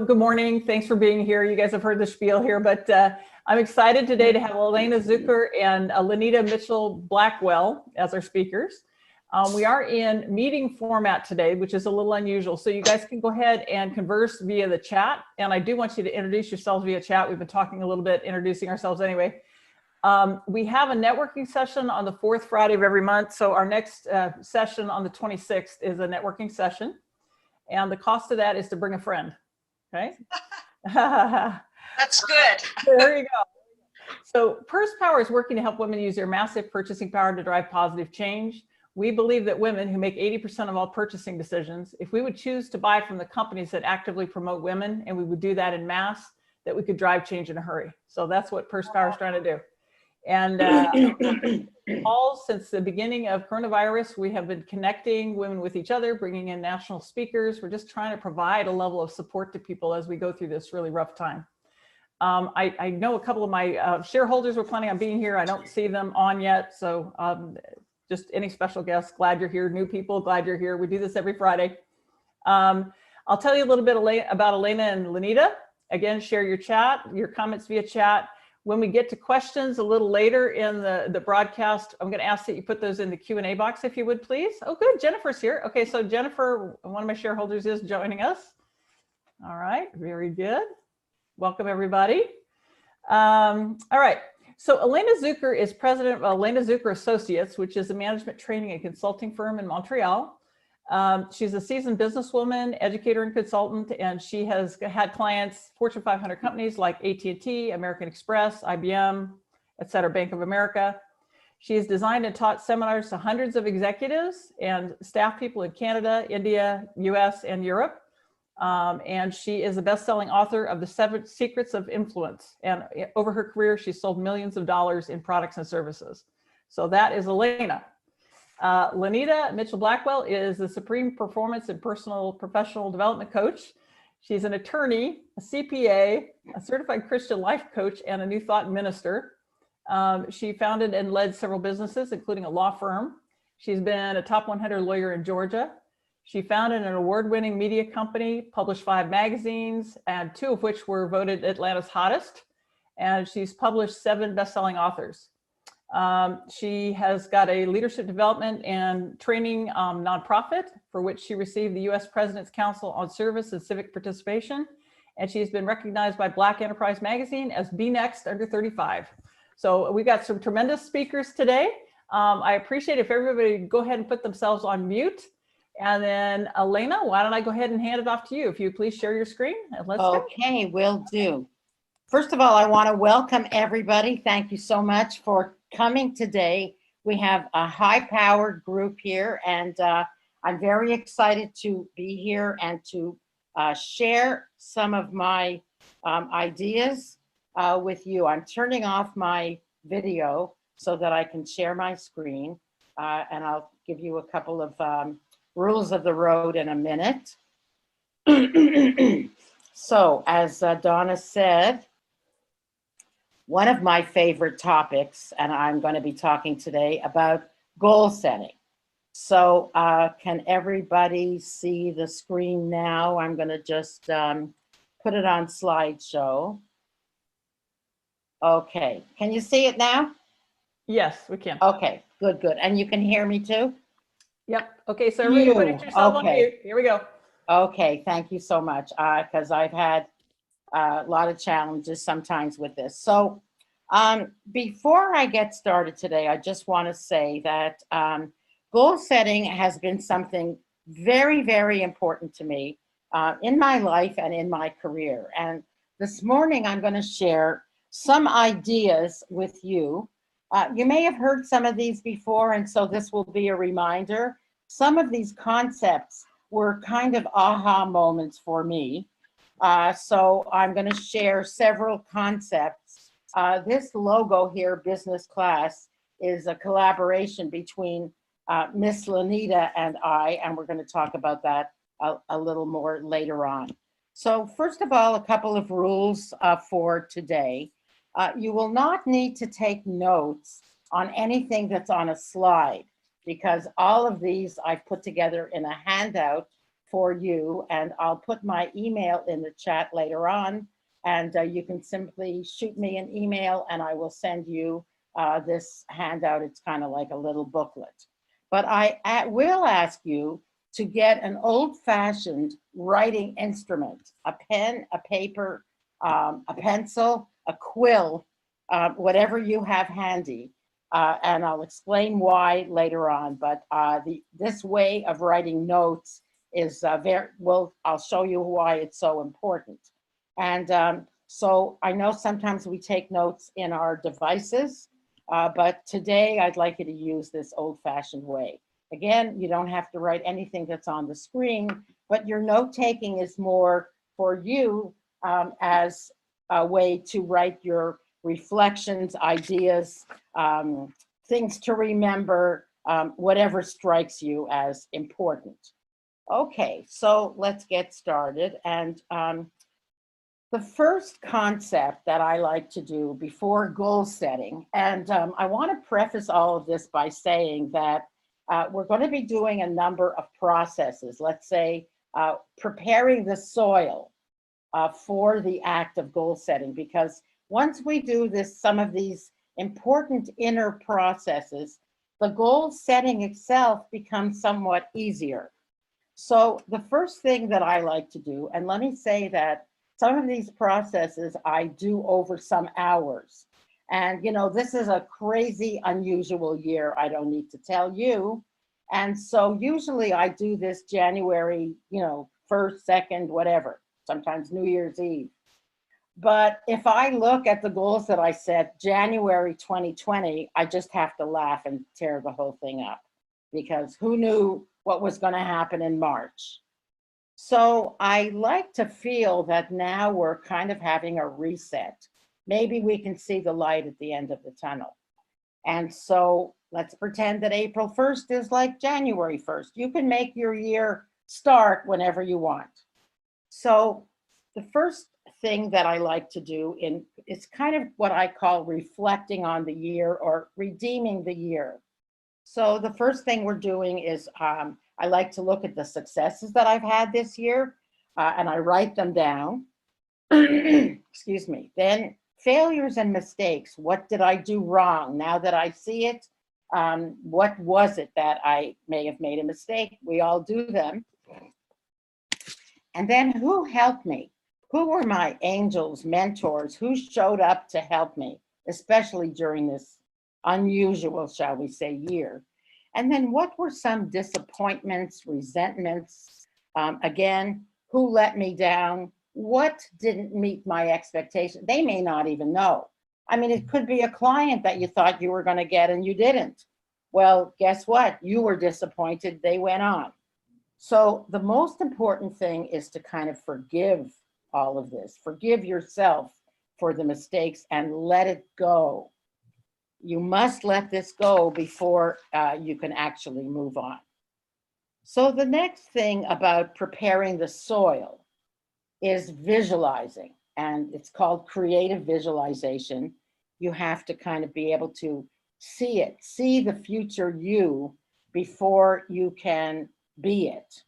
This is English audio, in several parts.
Good morning. Thanks for being here. You guys have heard the spiel here, but I'm excited today to have Elaina Zuker and Lynita Blackwell as our speakers. We are in meeting format today, which is a little unusual. So you guys can go ahead and converse via the chat. And I do want you to introduce yourselves via chat. We've been talking a little bit, introducing ourselves anyway. We have a networking session on the fourth Friday of every month. So our next session on the 26th is a networking session. And the cost of that is to bring a friend. Okay. That's good. There you go. So Purse Power is working to help women use their massive purchasing power to drive positive change. We believe that women who make 80% of all purchasing decisions, if we would choose to buy from the companies that actively promote women, and we would do that in mass, that we could drive change in a hurry. So that's what Purse Power is trying to do. And all since the beginning of coronavirus, we have been connecting women with each other, bringing in national speakers. We're just trying to provide a level of support to people as we go through this really rough time. I know a couple of my shareholders were planning on being here. I don't see them on yet. So just any special guests, glad you're here. New people, glad you're here. We do this every Friday. I'll tell you a little bit about Elaina and Lynita. Again, share your chat, your comments via chat. When we get to questions a little later in the broadcast, I'm going to ask that you put those in the Q&A box, if you would, please. Oh, good. Jennifer's here. Okay, so Jennifer, one of my shareholders, is joining us. All right, very good. Welcome, everybody. All right, so Elaina Zuker is president of Elaina Zuker Associates, which is a management training and consulting firm in Montreal. She's a seasoned businesswoman, educator, and consultant, and she has had clients, Fortune 500 companies like AT&T, American Express, IBM, et cetera, Bank of America. She has designed and taught seminars to hundreds of executives and staff people in Canada, India, US, and Europe. And she is a best-selling author of The 7 Secrets of Influence. And over her career, she's sold millions of dollars in products and services. So that is Elaina. Lynita Blackwell is the Supreme Performance and Professional Development Coach. She's an attorney, a CPA, a certified Christian life coach, and a New Thought minister. She founded and led several businesses, including a law firm. She's been a top 100 lawyer in Georgia. She founded an award-winning media company, published 5 magazines, and 2 of which were voted Atlanta's hottest. And she's published 7 best-selling authors. She has got a leadership development and training nonprofit for which she received the U.S. President's Council on Service and Civic Participation. And she's been recognized by Black Enterprise Magazine as Be Next Under 35. So we've got some tremendous speakers today. I appreciate if everybody go ahead and put themselves on mute. And then Elaina, why don't I go ahead and hand it off to you? If you please share your screen and let's go. Okay, will do. First of all, I want to welcome everybody. Thank you so much for coming today. We have a high-powered group here, and I'm very excited to be here and to share some of my ideas with you. I'm turning off my video so that I can share my screen, and I'll give you a couple of rules of the road in a minute. So, as Donna said, one of my favorite topics, and I'm going to be talking today about goal setting. So can everybody see the screen now? I'm going to just put it on slideshow. Okay, can you see it now? Yes, we can. Okay, good, good. And you can hear me too? Yep. Okay, so everybody put yourself on mute. Here we go. Okay, thank you so much, because I've had a lot of challenges sometimes with this. So before I get started today, I just want to say that goal setting has been something very, very important to me in my life and in my career. And this morning, I'm going to share some ideas with you. You may have heard some of these before, and so this will be a reminder. Some of these concepts were kind of aha moments for me. So I'm going to share several concepts. This logo here, Business Class, is a collaboration between Miss Lynita and I, and we're going to talk about that a little more later on. So first of all, a couple of rules for today. You will not need to take notes on anything that's on a slide, because all of these I've put together in a handout for you. And I'll put my email in the chat later on. And you can simply shoot me an email and I will send you this handout. It's kind of like a little booklet. But I will ask you to get an old-fashioned writing instrument, a pen, a paper, a pencil, a quill, whatever you have handy. And I'll explain why later on. But this way of writing notes is I'll show you why it's so important. And so I know sometimes we take notes in our devices, but today I'd like you to use this old-fashioned way. Again, you don't have to write anything that's on the screen, but your note-taking is more for you as a way to write your reflections, ideas, things to remember, whatever strikes you as important. Okay, so let's get started. And the first concept that I like to do before goal setting, and I want to preface all of this by saying that we're going to be doing a number of processes. Let's say preparing the soil for the act of goal setting, because once we do this, some of these important inner processes, the goal setting itself becomes somewhat easier. So the first thing that I like to do, and let me say that some of these processes I do over some hours. And, you know, this is a crazy, unusual year. I don't need to tell you. And so usually I do this January, 1st, 2nd, whatever, sometimes New Year's Eve. But if I look at the goals that I set January 2020, I just have to laugh and tear the whole thing up, because who knew what was going to happen in March? So I like to feel that now we're kind of having a reset. Maybe we can see the light at the end of the tunnel. And so let's pretend that April 1st is like January 1st. You can make your year start whenever you want. So the first thing that I like to do is kind of what I call reflecting on the year or redeeming the year. So the first thing we're doing is I like to look at the successes that I've had this year and I write them down. Excuse me. Then failures and mistakes. What did I do wrong? Now that I see it, what was it that I may have made a mistake? We all do them. And then who helped me? Who were my angels, mentors? Who showed up to help me, especially during this unusual, shall we say, year? And then what were some disappointments, resentments? Again, who let me down? What didn't meet my expectations? They may not even know. I mean, it could be a client that you thought you were going to get and you didn't. Well, guess what? You were disappointed. They went on. So the most important thing is to kind of forgive all of this. Forgive yourself for the mistakes and let it go. You must let this go before you can actually move on. So the next thing about preparing the soil is visualizing, and it's called creative visualization. You have to kind of be able to see it, see the future you before you can be it.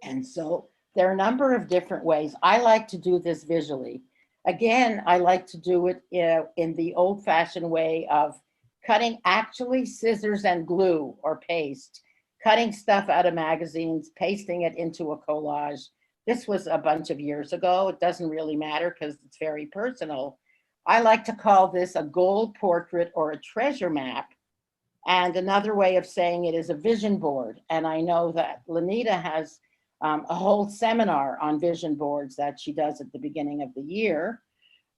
And so there are a number of different ways. I like to do this visually. Again, I like to do it in the old-fashioned way of cutting actually scissors and glue or paste, cutting stuff out of magazines, pasting it into a collage. This was a bunch of years ago. It doesn't really matter because it's very personal. I like to call this a goal portrait or a treasure map. And another way of saying it is a vision board. And I know that Lynita has a whole seminar on vision boards that she does at the beginning of the year.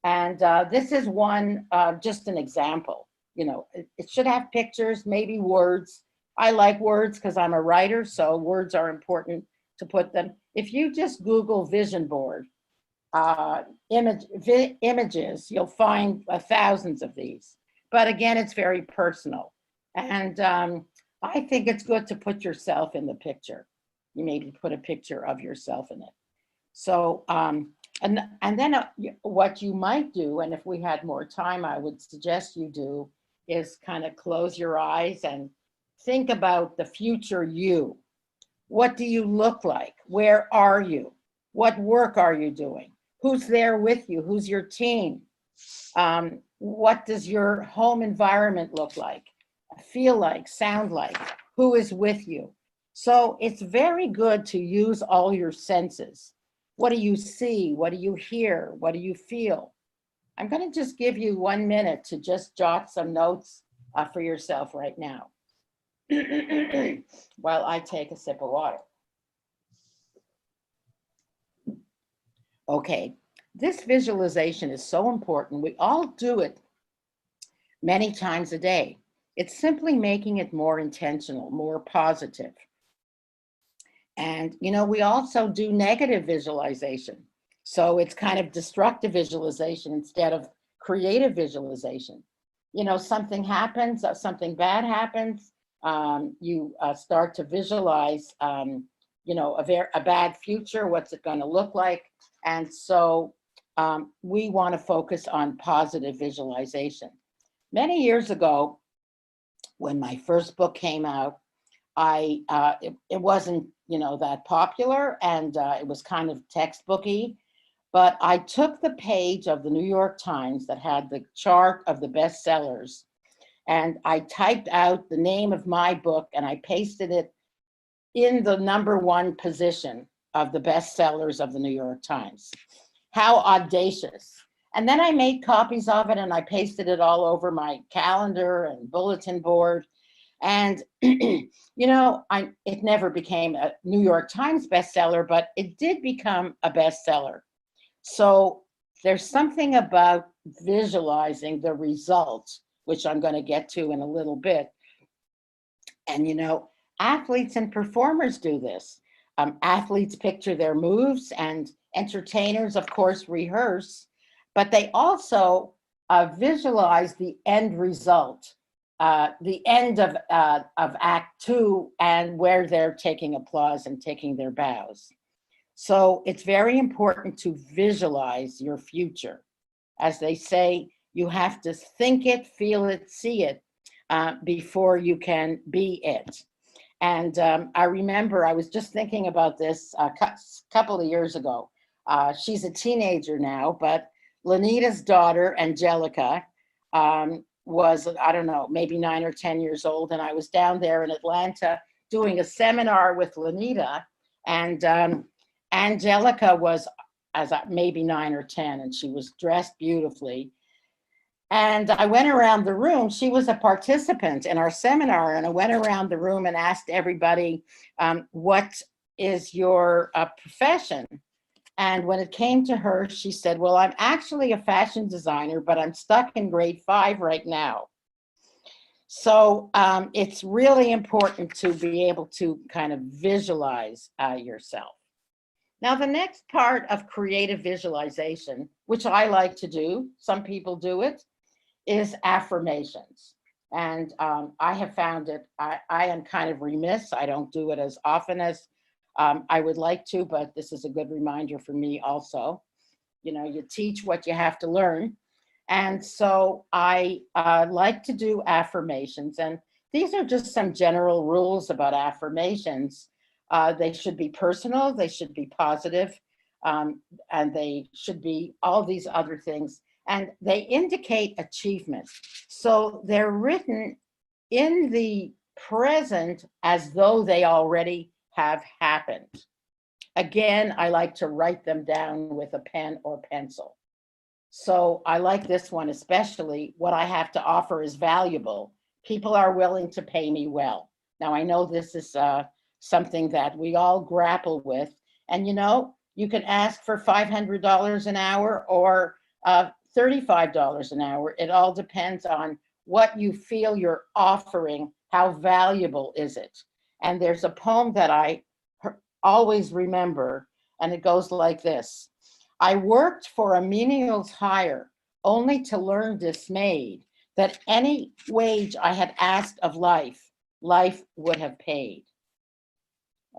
And this is one, just an example. You know, it should have pictures, maybe words. I like words because I'm a writer, so words are important to put them. If you just Google vision board, images, you'll find thousands of these. But again, it's very personal. And I think it's good to put yourself in the picture. You maybe put a picture of yourself in it. So, and then what you might do, and if we had more time, I would suggest you do, is kind of close your eyes and think about the future you. What do you look like? Where are you? What work are you doing? Who's there with you? Who's your team? What does your home environment look like, feel like, sound like? Who is with you? So it's very good to use all your senses. What do you see? What do you hear? What do you feel? I'm going to just give you 1 minute to just jot some notes for yourself right now while I take a sip of water. Okay, this visualization is so important. We all do it many times a day. It's simply making it more intentional, more positive. And, you know, we also do negative visualization. So it's kind of destructive visualization instead of creative visualization. You know, something happens, something bad happens, you start to visualize, you know, a bad future, what's it going to look like? And so we want to focus on positive visualization. Many years ago, when my first book came out, it wasn't, you know, that popular, and it was kind of textbooky. But I took the page of the New York Times that had the chart of the bestsellers, and I typed out the name of my book, and I pasted it in the #1 position of the bestsellers of the New York Times. How audacious. And then I made copies of it, and I pasted it all over my calendar and bulletin board. And, you know, it never became a New York Times bestseller, but it did become a bestseller. So there's something about visualizing the results, which I'm going to get to in a little bit. And, you know, athletes and performers do this. Athletes picture their moves, and entertainers, of course, rehearse, but they also visualize the end result, the end of Act 2, and where they're taking applause and taking their bows. So it's very important to visualize your future. As they say, you have to think it, feel it, see it before you can be it. And I remember I was just thinking about this a couple of years ago. She's a teenager now, but Lynita's daughter, Angelica, was, I don't know, maybe 9 or 10 years old. And I was down there in Atlanta doing a seminar with Lynita, and Angelica was maybe 9 or 10, and she was dressed beautifully. And I went around the room. She was a participant in our seminar, and I went around the room and asked everybody, what is your profession? And when it came to her, she said, well, I'm actually a fashion designer, but I'm stuck in grade 5 right now. So it's really important to be able to kind of visualize yourself. Now, the next part of creative visualization, which I like to do, some people do it, is affirmations. And I have found it, I am kind of remiss. I don't do it as often as I would like to, but this is a good reminder for me also. You know, you teach what you have to learn. And so I like to do affirmations. And these are just some general rules about affirmations. They should be personal, they should be positive, and they should be all these other things. And they indicate achievement. So they're written in the present as though they already have happened. Again, I like to write them down with a pen or pencil. So I like this one especially. What I have to offer is valuable. People are willing to pay me well. Now, I know this is something that we all grapple with. And, you know, you can ask for $500 an hour or $35 an hour. It all depends on what you feel you're offering. How valuable is it? And there's a poem that I always remember, and it goes like this. I worked for a menial's hire, only to learn dismayed that any wage I had asked of life, life would have paid.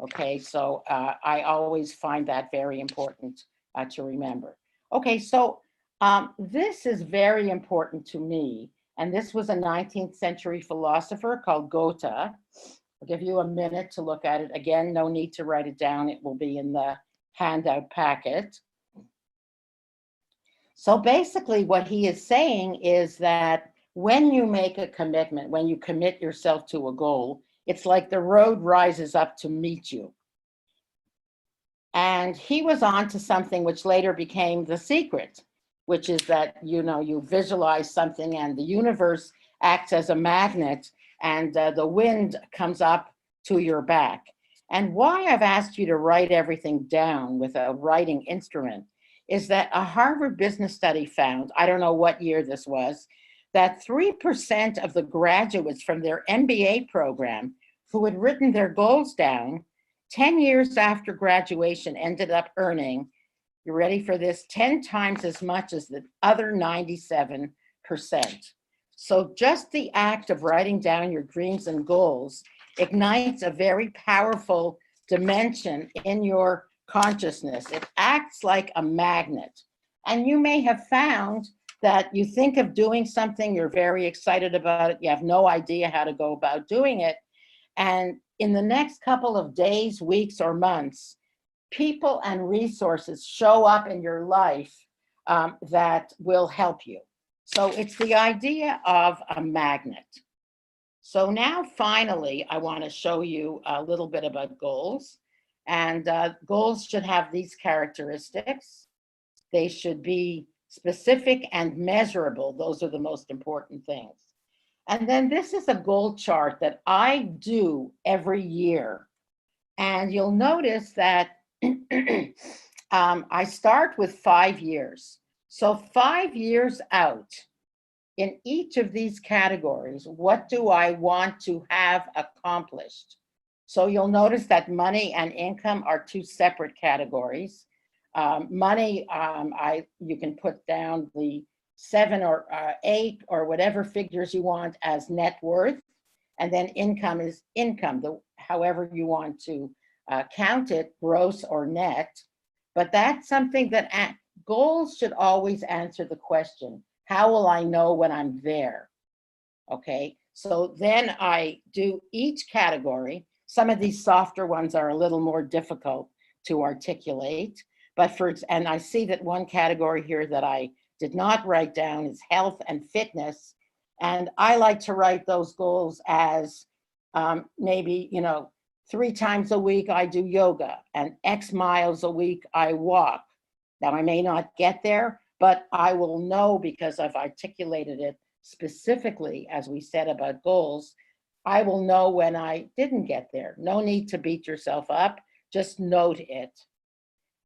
Okay, so I always find that very important to remember. Okay, so this is very important to me, and this was a 19th century philosopher called Goethe, I'll give you a minute to look at it. Again, no need to write it down. It will be in the handout packet. So basically what he is saying is that when you make a commitment, when you commit yourself to a goal, it's like the road rises up to meet you. And he was on to something which later became the secret, which is that, you know, you visualize something and the universe acts as a magnet, and the wind comes up to your back. And why I've asked you to write everything down with a writing instrument is that a Harvard business study found, I don't know what year this was, that 3% of the graduates from their MBA program who had written their goals down 10 years after graduation ended up earning, you ready for this, 10 times as much as the other 97%. So just the act of writing down your dreams and goals ignites a very powerful dimension in your consciousness. It acts like a magnet. And you may have found that you think of doing something, you're very excited about it, you have no idea how to go about doing it. And in the next couple of days, weeks, or months, people and resources show up in your life that will help you. So it's the idea of a magnet. So now finally, I want to show you a little bit about goals. And goals should have these characteristics. They should be specific and measurable. Those are the most important things. And then this is a goal chart that I do every year. And you'll notice that I start with 5 years. So 5 years out, in each of these categories, what do I want to have accomplished? So you'll notice that money and income are two separate categories. Money, you can put down the 7 or 8 or whatever figures you want as net worth. And then income is income, however you want to count it, gross or net. But that's something that goals should always answer the question, how will I know when I'm there? Okay, so then I do each category. Some of these softer ones are a little more difficult to articulate, but and I see that one category here that I did not write down is health and fitness. And I like to write those goals as maybe, 3 times a week I do yoga and X miles a week I walk. Now I may not get there, but I will know because I've articulated it specifically, as we said about goals. I will know when I didn't get there. No need to beat yourself up, just note it.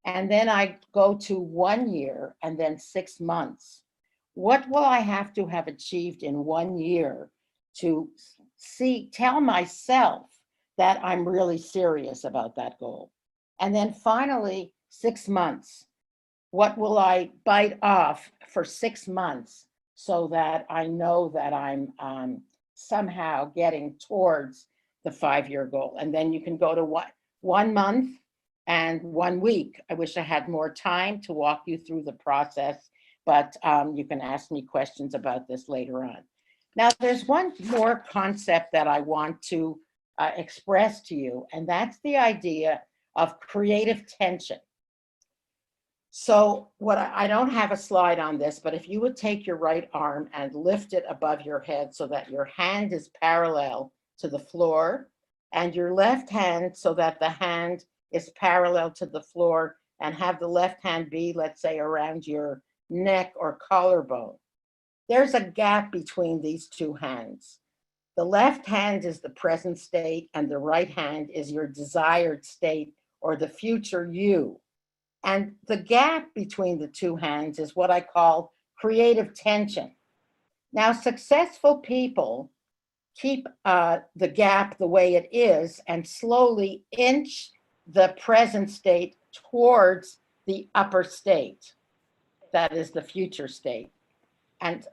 And then I go to 1 year and then 6 months. What will I have to have achieved in 1 year to tell myself that I'm really serious about that goal? And then finally, 6 months. What will I bite off for 6 months so that I know that I'm somehow getting towards the 5-year goal? And then you can go to 1 month and 1 week. I wish I had more time to walk you through the process, but you can ask me questions about this later on. Now, there's one more concept that I want to express to you, and that's the idea of creative tension. So I don't have a slide on this, but if you would take your right arm and lift it above your head so that your hand is parallel to the floor, and your left hand so that the hand is parallel to the floor, and have the left hand be, let's say, around your neck or collarbone. There's a gap between these two hands. The left hand is the present state, and the right hand is your desired state or the future you. And the gap between the two hands is what I call creative tension. Now, successful people keep the gap the way it is and slowly inch the present state towards the upper state. That is the future state.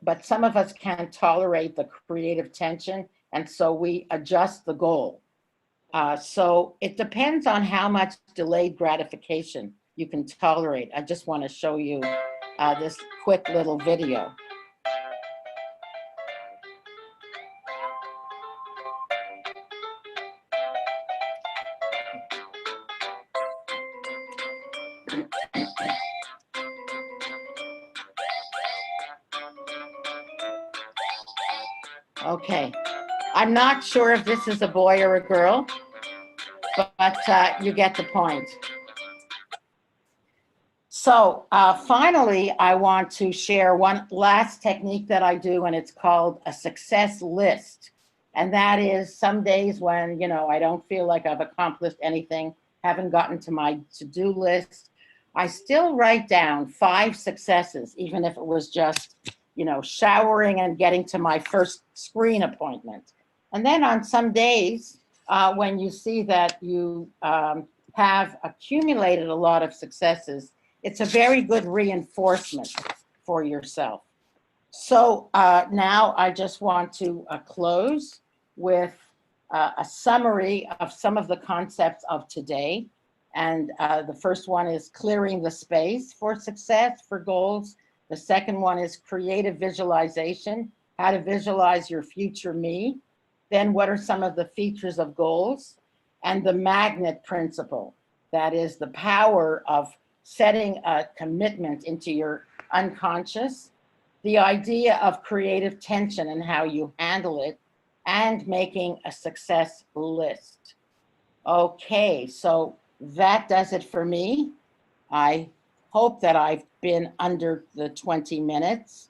But some of us can't tolerate the creative tension, and so we adjust the goal. So it depends on how much delayed gratification you can tolerate. I just want to show you this quick little video. Okay, I'm not sure if this is a boy or a girl, but you get the point. So finally, I want to share one last technique that I do, and it's called a success list. And that is some days when, you know, I don't feel like I've accomplished anything, haven't gotten to my to-do list, I still write down 5 successes, even if it was just, you know, showering and getting to my first screen appointment. And then on some days, when you see that you have accumulated a lot of successes, it's a very good reinforcement for yourself. So now I just want to close with a summary of some of the concepts of today. And the first one is clearing the space for success, for goals. The second one is creative visualization, how to visualize your future me. Then what are some of the features of goals? And the magnet principle, that is the power of setting a commitment into your unconscious, the idea of creative tension and how you handle it, and making a success list. Okay, so that does it for me. I hope that I've been under the 20 minutes,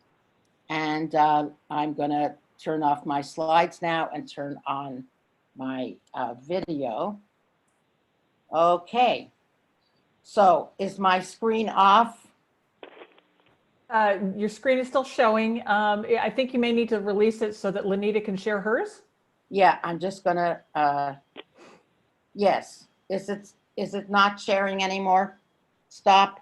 and I'm gonna turn off my slides now and turn on my video. Okay, so is my screen off? Your screen is still showing. I think you may need to release it so that Lynita can share hers. Yeah, I'm just gonna, yes. Is it not sharing anymore? Stop.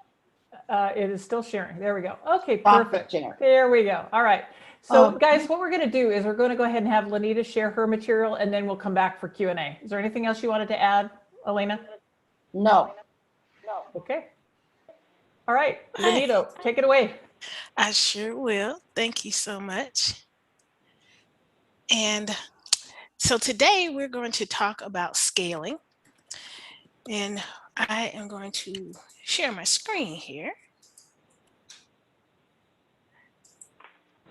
It is still sharing. There we go. Okay, Stop perfect. the share. There we go. All right. So Okay. guys, what we're going to do is we're going to go ahead and have Lynita share her material, and then we'll come back for Q&A. Is there anything else you wanted to add, Elaina? No. Okay. All right, Lynita, take it away. I sure will. Thank you so much. And so today we're going to talk about scaling. And I am going to share my screen here.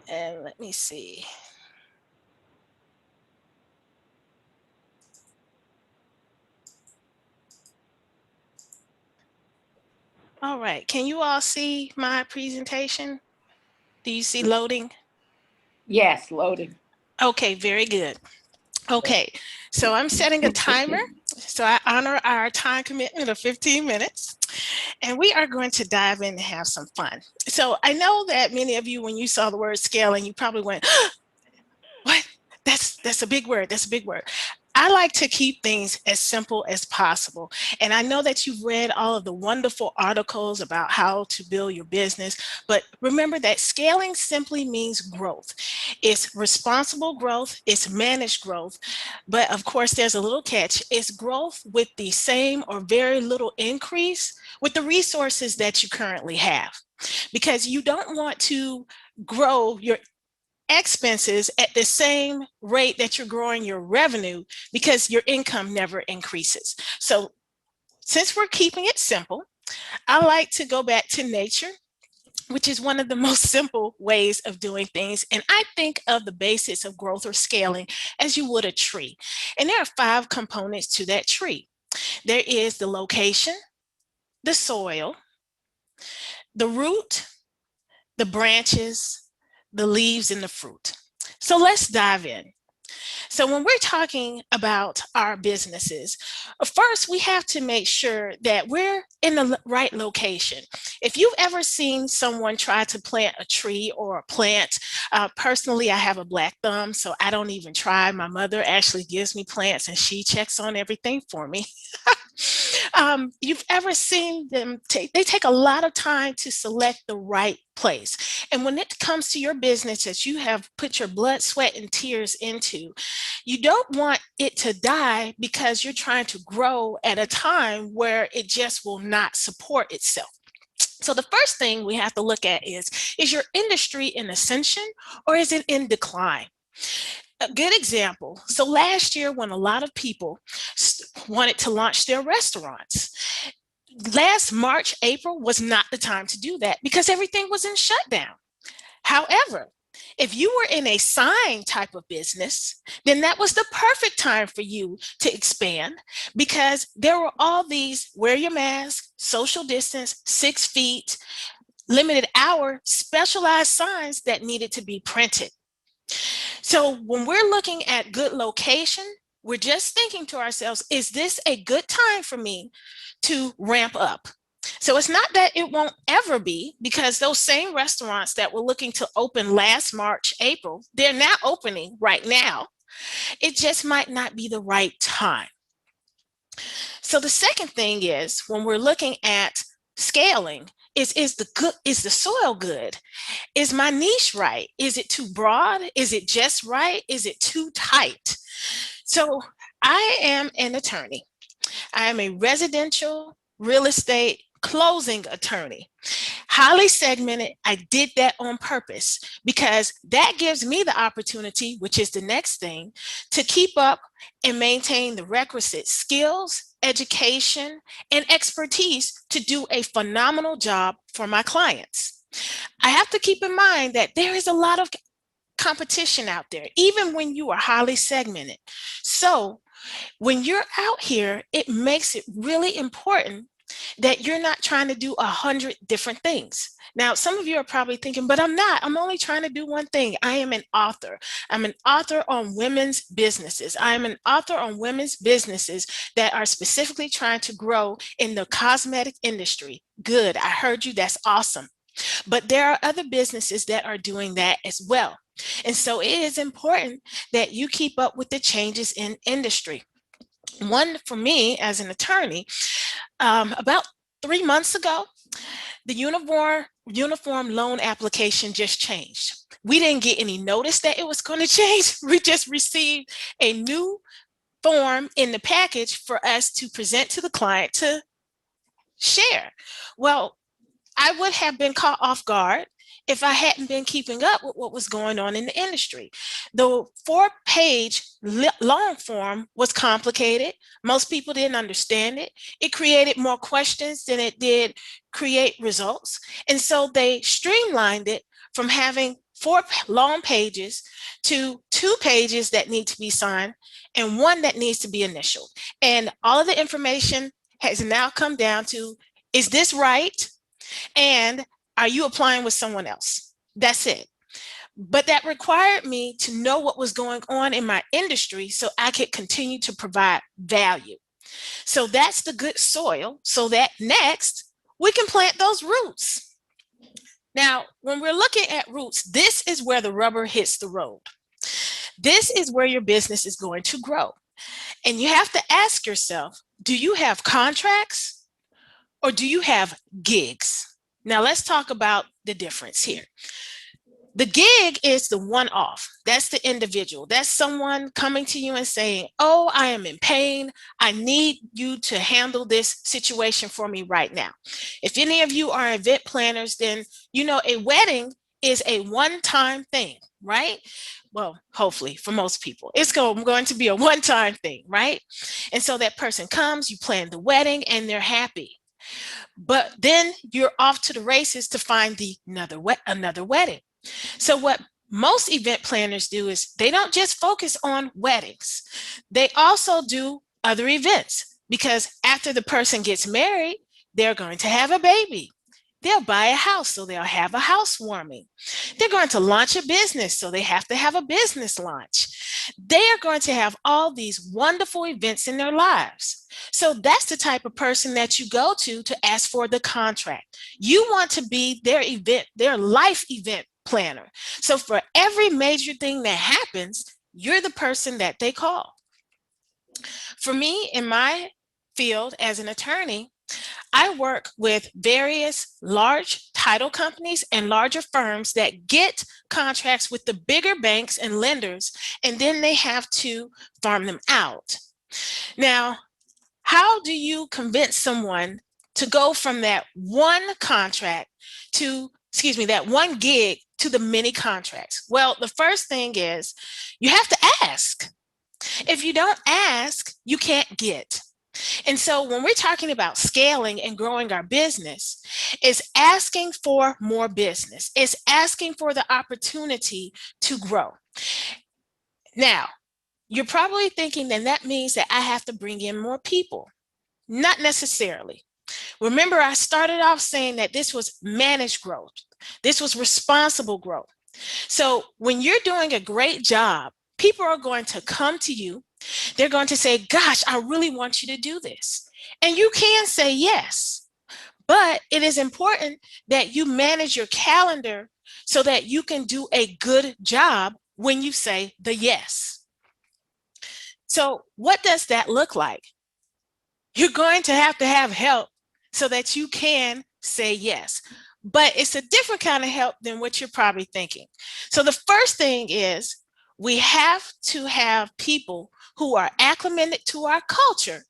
And let me see. All right, can you all see my presentation? Do you see loading? Yes, loading. Okay, very good. Okay, so I'm setting a timer. So I honor our time commitment of 15 minutes. And we are going to dive in and have some fun. So I know that many of you, when you saw the word scaling, you probably went, what? That's a big word. That's a big word. I like to keep things as simple as possible. And I know that you've read all of the wonderful articles about how to build your business, but remember that scaling simply means growth. It's responsible growth, it's managed growth, but of course there's a little catch. It's growth with the same or very little increase with the resources that you currently have. Because you don't want to grow your expenses at the same rate that you're growing your revenue, because your income never increases. So since we're keeping it simple, I like to go back to nature, which is one of the most simple ways of doing things. And I think of the basics of growth or scaling as you would a tree. And there are 5 components to that tree. There is the location, the soil, the root, the branches, the leaves, and the fruit. So let's dive in. So when we're talking about our businesses, first we have to make sure that we're in the right location. If you've ever seen someone try to plant a tree or a plant, personally I have a black thumb, so I don't even try. My mother actually gives me plants and she checks on everything for me. You've ever seen them they take a lot of time to select the right place. And when it comes to your business that you have put your blood, sweat, and tears into, you don't want it to die because you're trying to grow at a time where it just will not support itself. So the first thing we have to look at is your industry in ascension or is it in decline? A good example. So last year, when a lot of people wanted to launch their restaurants, last March, April was not the time to do that because everything was in shutdown. However, if you were in a sign type of business, then that was the perfect time for you to expand because there were all these wear your mask, social distance, 6 feet, limited hour, specialized signs that needed to be printed. So when we're looking at good location, we're just thinking to ourselves, is this a good time for me to ramp up? So it's not that it won't ever be, because those same restaurants that were looking to open last March, April, they're now opening right now. It just might not be the right time. So the second thing is, when we're looking at scaling, is the soil good? Is my niche right? Is it too broad? Is it just right? Is it too tight? So I am an attorney. I am a residential real estate closing attorney. Highly segmented. I did that on purpose because that gives me the opportunity, which is the next thing, to keep up and maintain the requisite skills, education, and expertise to do a phenomenal job for my clients. I have to keep in mind that there is a lot of competition out there, even when you are highly segmented. So when you're out here, it makes it really important that you're not trying to do 100 different things. Now, some of you are probably thinking, but I'm not. I'm only trying to do one thing. I am an author. I'm an author on women's businesses. I am an author on women's businesses that are specifically trying to grow in the cosmetic industry. Good. I heard you. That's awesome. But there are other businesses that are doing that as well. And so it is important that you keep up with the changes in industry. One, for me as an attorney, about 3 months ago, the uniform loan application just changed. We didn't get any notice that it was going to change. We just received a new form in the package for us to present to the client to share. Well, I would have been caught off guard if I hadn't been keeping up with what was going on in the industry. The 4-page long form was complicated. Most people didn't understand it. It created more questions than it did create results. And so they streamlined it from having 4 long pages to 2 pages that need to be signed and 1 that needs to be initialed. And all of the information has now come down to, is this right? And are you applying with someone else? That's it. But that required me to know what was going on in my industry so I could continue to provide value. So that's the good soil, so that next we can plant those roots. Now, when we're looking at roots, this is where the rubber hits the road. This is where your business is going to grow. And you have to ask yourself, do you have contracts or do you have gigs? Now let's talk about the difference here. The gig is the one-off. That's the individual. That's someone coming to you and saying, oh, I am in pain. I need you to handle this situation for me right now. If any of you are event planners, then you know a wedding is a one-time thing, right? Well, hopefully for most people, it's going to be a one-time thing, right? And so that person comes, you plan the wedding, and they're happy. But then you're off to the races to find another wedding. So what most event planners do is they don't just focus on weddings. They also do other events, because after the person gets married, they're going to have a baby. They'll buy a house, so they'll have a housewarming. They're going to launch a business, so they have to have a business launch. They are going to have all these wonderful events in their lives. So that's the type of person that you go to ask for the contract. You want to be their life event planner. So for every major thing that happens, you're the person that they call. For me, in my field as an attorney, I work with various large title companies and larger firms that get contracts with the bigger banks and lenders, and then they have to farm them out. Now, how do you convince someone to go from that one contract to, that one gig to the many contracts? Well, the first thing is you have to ask. If you don't ask, you can't get. And so when we're talking about scaling and growing our business, it's asking for more business. It's asking for the opportunity to grow. Now, you're probably thinking then that means that I have to bring in more people. Not necessarily. Remember, I started off saying that this was managed growth. This was responsible growth. So when you're doing a great job, people are going to come to you. They're going to say, gosh, I really want you to do this. And you can say yes, but it is important that you manage your calendar so that you can do a good job when you say the yes. So what does that look like? You're going to have help so that you can say yes. But it's a different kind of help than what you're probably thinking. So the first thing is we have to have people who are acclimated to our culture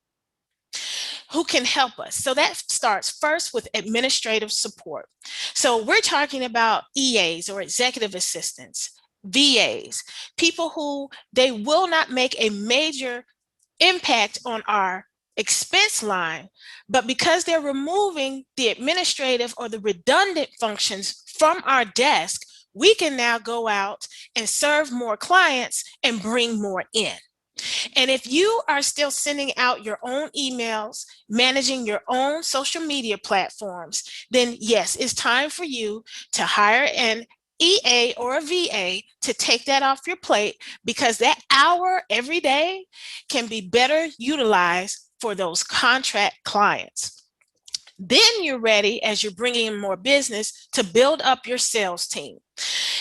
who can help us. So that starts first with administrative support. So we're talking about EAs or executive assistants, VAs, people who they will not make a major impact on our expense line, but because they're removing the administrative or the redundant functions from our desk, we can now go out and serve more clients and bring more in. And if you are still sending out your own emails, managing your own social media platforms, then yes, it's time for you to hire an EA or a VA to take that off your plate, because that hour every day can be better utilized for those contract clients. Then you're ready, as you're bringing in more business, to build up your sales team.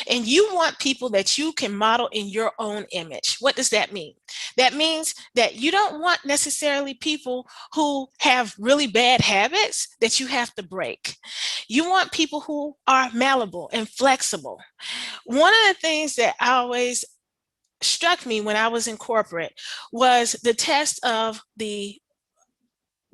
And you want people that you can model in your own image. What does that mean? That means that you don't want necessarily people who have really bad habits that you have to break. You want people who are malleable and flexible. One of the things that always struck me when I was in corporate was the test of the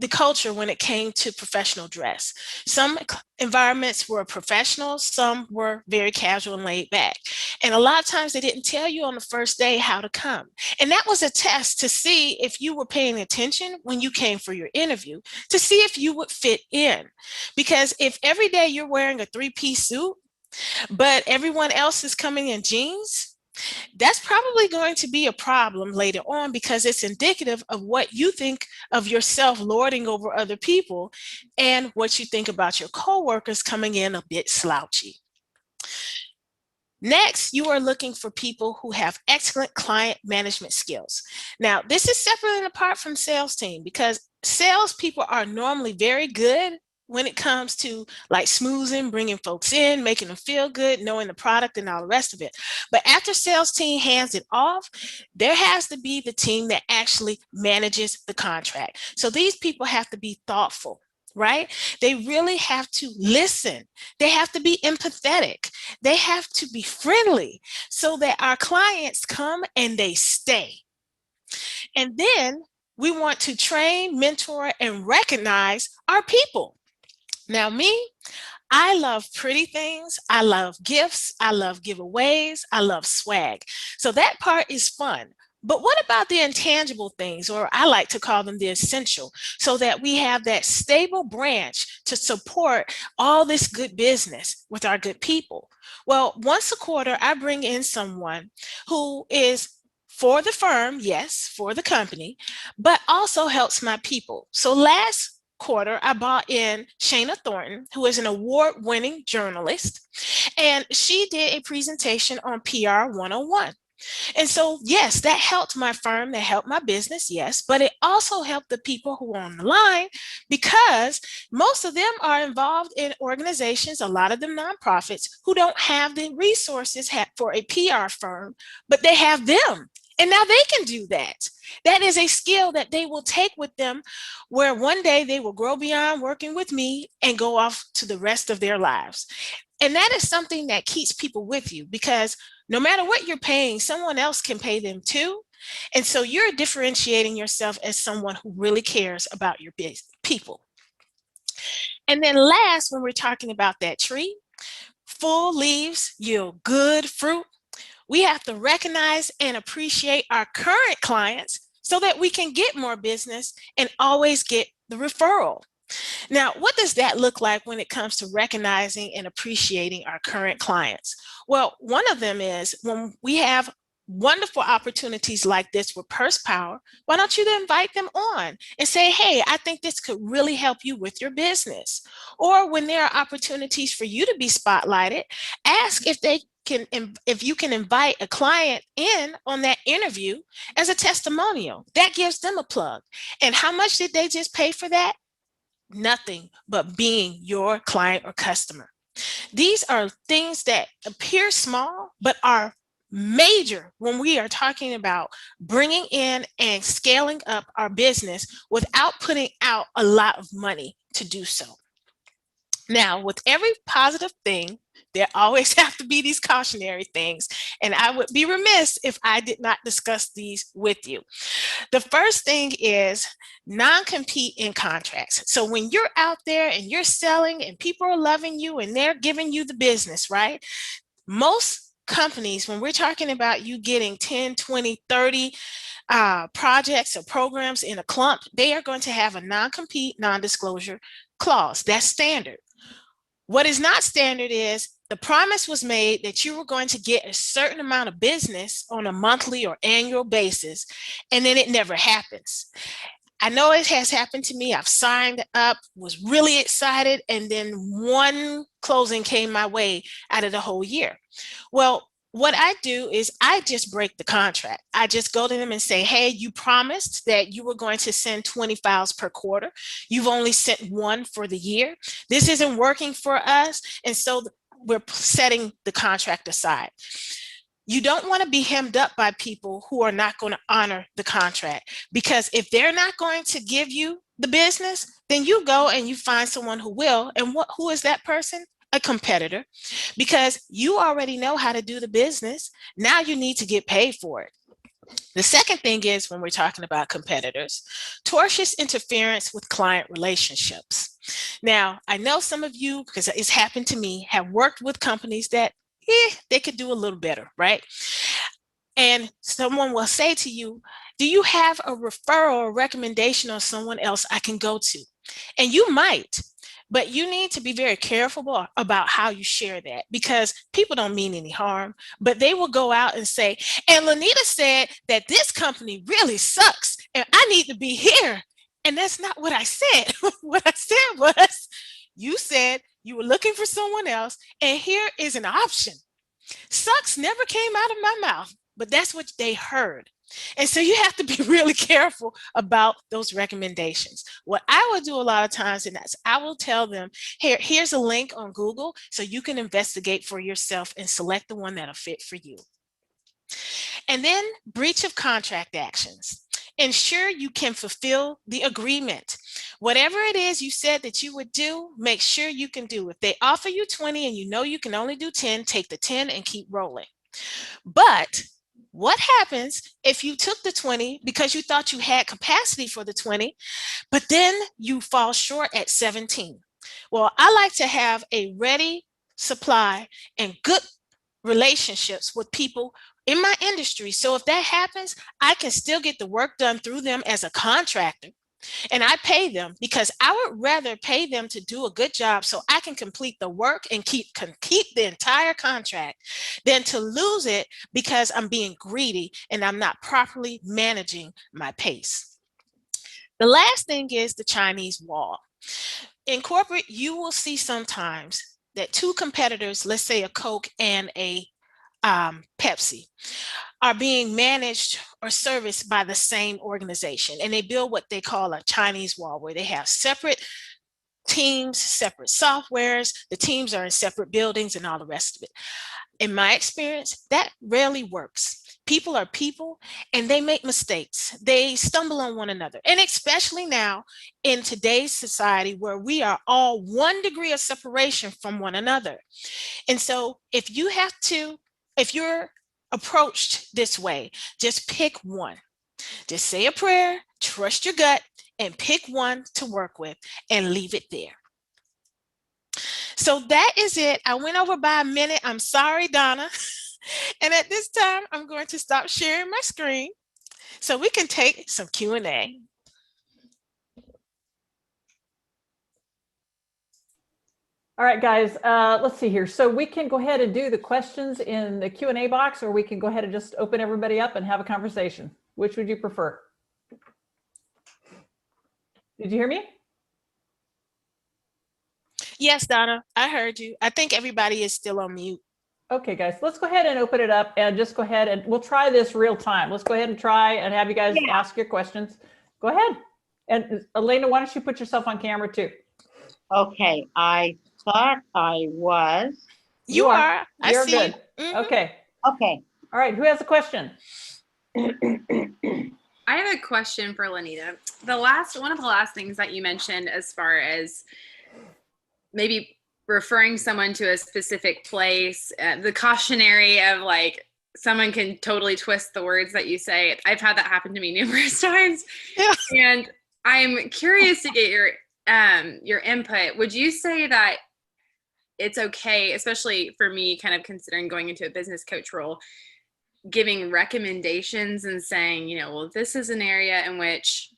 culture when it came to professional dress. Some environments were professional, some were very casual and laid back. And a lot of times they didn't tell you on the first day how to come. And that was a test to see if you were paying attention when you came for your interview, to see if you would fit in. Because if every day you're wearing a three-piece suit, but everyone else is coming in jeans, that's probably going to be a problem later on, because it's indicative of what you think of yourself lording over other people and what you think about your coworkers coming in a bit slouchy. Next, you are looking for people who have excellent client management skills. Now, this is separate and apart from sales team, because salespeople are normally very good when it comes to like smoozing, bringing folks in, making them feel good, knowing the product and all the rest of it. But after sales team hands it off, there has to be the team that actually manages the contract. So these people have to be thoughtful, right? They really have to listen. They have to be empathetic. They have to be friendly so that our clients come and they stay. And then we want to train, mentor, and recognize our people. Now, me, I love pretty things. I love gifts. I love giveaways. I love swag. So that part is fun. But what about the intangible things, or I like to call them the essential, so that we have that stable branch to support all this good business with our good people? Well, once a quarter, I bring in someone who is for the firm, yes, for the company, but also helps my people. So last quarter, I brought in Shana Thornton, who is an award-winning journalist, and she did a presentation on PR 101. And so, yes, that helped my firm, that helped my business, yes, but it also helped the people who are on the line, because most of them are involved in organizations, a lot of them nonprofits, who don't have the resources for a PR firm, but they have them. And now they can do that. That is a skill that they will take with them, where one day they will grow beyond working with me and go off to the rest of their lives. And that is something that keeps people with you, because no matter what you're paying, someone else can pay them too. And so you're differentiating yourself as someone who really cares about your people. And then last, when we're talking about that tree, full leaves yield good fruit. We have to recognize and appreciate our current clients, so that we can get more business and always get the referral. Now, what does that look like when it comes to recognizing and appreciating our current clients? Well, one of them is when we have wonderful opportunities like this with Purse Power, why don't you invite them on and say, hey, I think this could really help you with your business. Or when there are opportunities for you to be spotlighted, ask if you can invite a client in on that interview as a testimonial. That gives them a plug. And how much did they just pay for that? Nothing but being your client or customer. These are things that appear small, but are major when we are talking about bringing in and scaling up our business without putting out a lot of money to do so. Now, with every positive thing, there always have to be these cautionary things, and I would be remiss if I did not discuss these with you. The first thing is non-compete in contracts. So when you're out there and you're selling and people are loving you and they're giving you the business, right? Most companies, when we're talking about you getting 10, 20, 30 projects or programs in a clump, they are going to have a non-compete, non-disclosure clause. That's standard. What is not standard is the promise was made that you were going to get a certain amount of business on a monthly or annual basis, and then it never happens. I know it has happened to me. I've signed up, was really excited, and then one closing came my way out of the whole year. Well, what I do is I just break the contract. I just go to them and say, hey, you promised that you were going to send 20 files per quarter. You've only sent one for the year. This isn't working for us. And so we're setting the contract aside. You don't want to be hemmed up by people who are not going to honor the contract, because if they're not going to give you the business, then you go and you find someone who will. And who is that person? A competitor, because you already know how to do the business. Now you need to get paid for it. The second thing is, when we're talking about competitors, tortious interference with client relationships. Now, I know some of you, because it's happened to me, have worked with companies that they could do a little better, right? And someone will say to you, do you have a referral or recommendation on someone else I can go to? And you might. But you need to be very careful about how you share that, because people don't mean any harm, but they will go out and say, and Lynita said that this company really sucks and I need to be here. And that's not what I said. What I said was, you said you were looking for someone else, and here is an option. Sucks never came out of my mouth, but that's what they heard. And so you have to be really careful about those recommendations. What I will do a lot of times, and that's, I will tell them, here's a link on Google so you can investigate for yourself and select the one that'll fit for you. And then breach of contract actions. Ensure you can fulfill the agreement. Whatever it is you said that you would do, make sure you can do. If they offer you 20 and you know you can only do 10, take the 10 and keep rolling. But what happens if you took the 20 because you thought you had capacity for the 20, but then you fall short at 17? Well, I like to have a ready supply and good relationships with people in my industry. So if that happens, I can still get the work done through them as a contractor. And I pay them because I would rather pay them to do a good job so I can complete the work and keep the entire contract than to lose it because I'm being greedy and I'm not properly managing my pace. The last thing is the Chinese wall. In corporate, you will see sometimes that two competitors, let's say a Coke and a Pepsi, are being managed or serviced by the same organization. And they build what they call a Chinese wall, where they have separate teams, separate softwares, the teams are in separate buildings and all the rest of it. In my experience, that rarely works. People are people and they make mistakes. They stumble on one another. And especially now in today's society where we are all 1 degree of separation from one another. And so if you're approached this way, just pick one. Just say a prayer, trust your gut, and pick one to work with and leave it there. So that is it. I went over by a minute. I'm sorry, Donna. And at this time, I'm going to stop sharing my screen So we can take some Q&A. All right, guys, let's see here. So we can go ahead and do the questions in the Q&A box, or we can go ahead and just open everybody up and have a conversation. Which would you prefer? Did you hear me? Yes, Donna, I heard you. I think everybody is still on mute. Okay, guys, let's go ahead and open it up and just go ahead and we'll try this real time. Let's go ahead and try and have you guys ask your questions. Go ahead. And Elaina, why don't you put yourself on camera too? Okay, I thought I was. You are. You're I see good. you. Okay. Okay. All right, who has a question? I have a question for Lynita. One of the last things that you mentioned as far as maybe referring someone to a specific place, the cautionary of like, someone can totally twist the words that you say. I've had that happen to me numerous times. Yeah. And I'm curious to get your input. Would you say that it's okay, especially for me kind of considering going into a business coach role, giving recommendations and saying, you know, well, this is an area in which,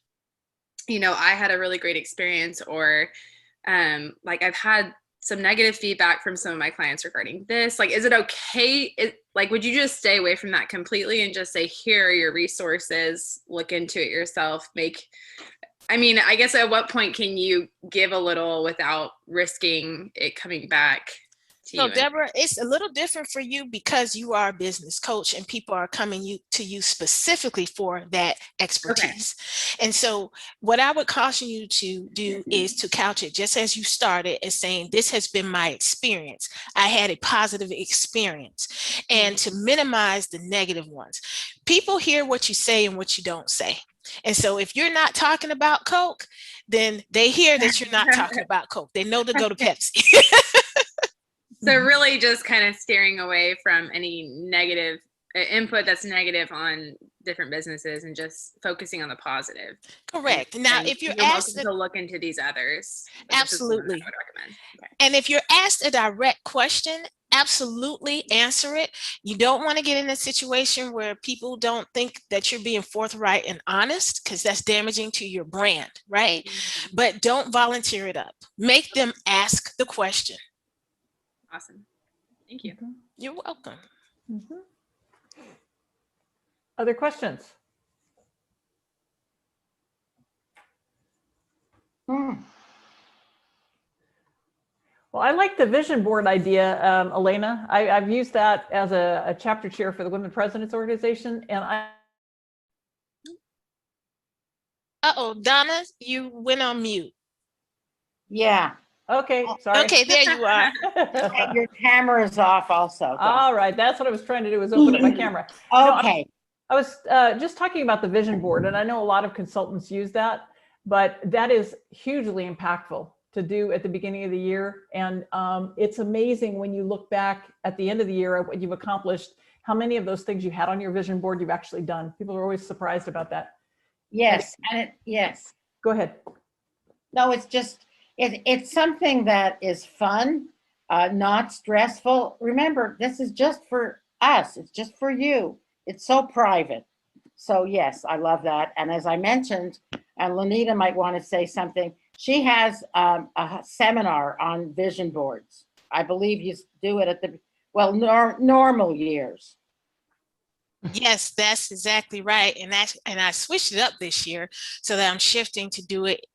you know, I had a really great experience, or like I've had some negative feedback from some of my clients regarding this. Like, is it okay? Like, would you just stay away from that completely and just say, here are your resources, look into it yourself, I mean, I guess at what point can you give a little without risking it coming back to So you? Deborah, it's a little different for you because you are a business coach and people are coming to you specifically for that expertise. Okay. And so what I would caution you to do is to couch it just as you started as saying, this has been my experience. I had a positive experience, and to minimize the negative ones. People hear what you say and what you don't say. And so if you're not talking about Coke, then they hear that you're not talking about Coke. They know to go to Pepsi. So really just kind of steering away from any negative input that's negative on different businesses and just focusing on the positive. Correct. Now, if you're asked to look into these others. Absolutely. I would recommend. Okay. And if you're asked a direct question, absolutely answer it. You don't want to get in a situation where people don't think that you're being forthright and honest, because that's damaging to your brand, right? Mm-hmm. But don't volunteer it up. Make them ask the question. Awesome. Thank you. Mm-hmm. You're welcome. Mm-hmm. Other questions? Well, I like the vision board idea, Elaina. I've used that as a chapter chair for the Women Presidents Organization, and Uh-oh, Donna, you went on mute. Yeah. Okay, sorry. Okay, there you are. And your camera is off also. All right, that's what I was trying to do, was open up my camera. Okay. No, I was just talking about the vision board, and I know a lot of consultants use that, but that is hugely impactful to do at the beginning of the year. And it's amazing when you look back at the end of the year at what you've accomplished, how many of those things you had on your vision board you've actually done. People are always surprised about that. Yes, yes. Go ahead. No, it's just, it's something that is fun, not stressful. Remember, this is just for us. It's just for you. It's so private. So yes, I love that. And as I mentioned, and Lynita might want to say something, she has a seminar on vision boards. I believe you do it at the, well, normal years. Yes, that's exactly right. And I switched it up this year so that I'm shifting to do it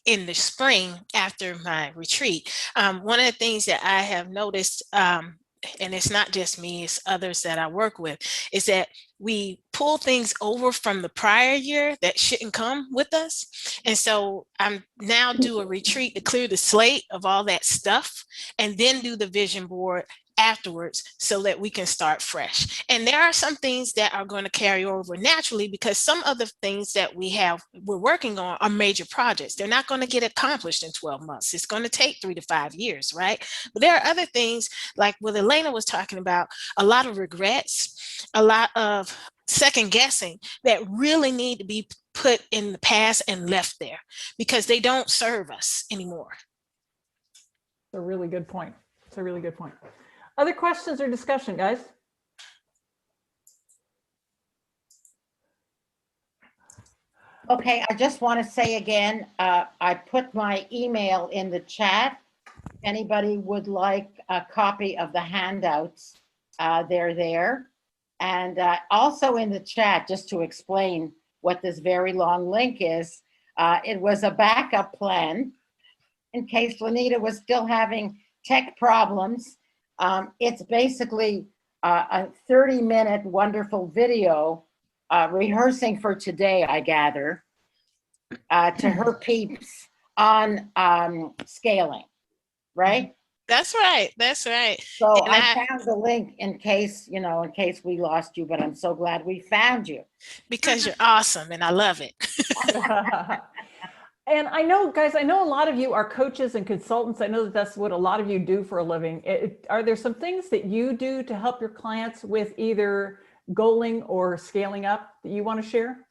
in the spring after my retreat. One of the things that I have noticed, and it's not just me, it's others that I work with, is that we pull things over from the prior year that shouldn't come with us. And so I'm now do a retreat to clear the slate of all that stuff and then do the vision board afterwards so that we can start fresh. And there are some things that are going to carry over naturally because some of the things that we're working on are major projects. They're not going to get accomplished in 12 months. It's going to take 3 to 5 years, right? But there are other things like what Elaina was talking about, a lot of regrets, a lot of second guessing that really need to be put in the past and left there because they don't serve us anymore. It's a really good point. It's a really good point. Other questions or discussion, guys? Okay, I just want to say again, I put my email in the chat. If anybody would like a copy of the handouts, they're there. And also in the chat, just to explain what this very long link is, it was a backup plan in case Lynita was still having tech problems. It's basically a 30-minute wonderful video rehearsing for today, I gather, to her peeps on scaling, right? That's right. That's right. So And I found the link in case, in case we lost you, but I'm so glad we found you. because you're awesome and I love it. And I know, guys, I know a lot of you are coaches and consultants. I know that that's what a lot of you do for a living. Are there some things that you do to help your clients with either goaling or scaling up that you want to share?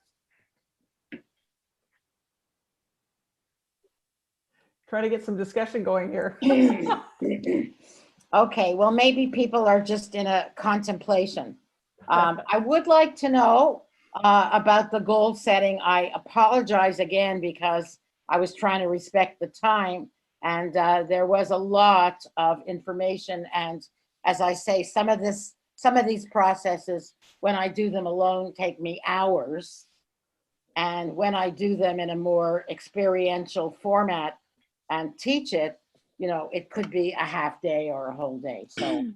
Try to get some discussion going here. Okay, well, maybe people are just in a contemplation. I would like to know about the goal setting. I apologize again because I was trying to respect the time, and there was a lot of information. And as I say, some of these processes, when I do them alone, take me hours. And when I do them in a more experiential format and teach it, it could be a half day or a whole day. So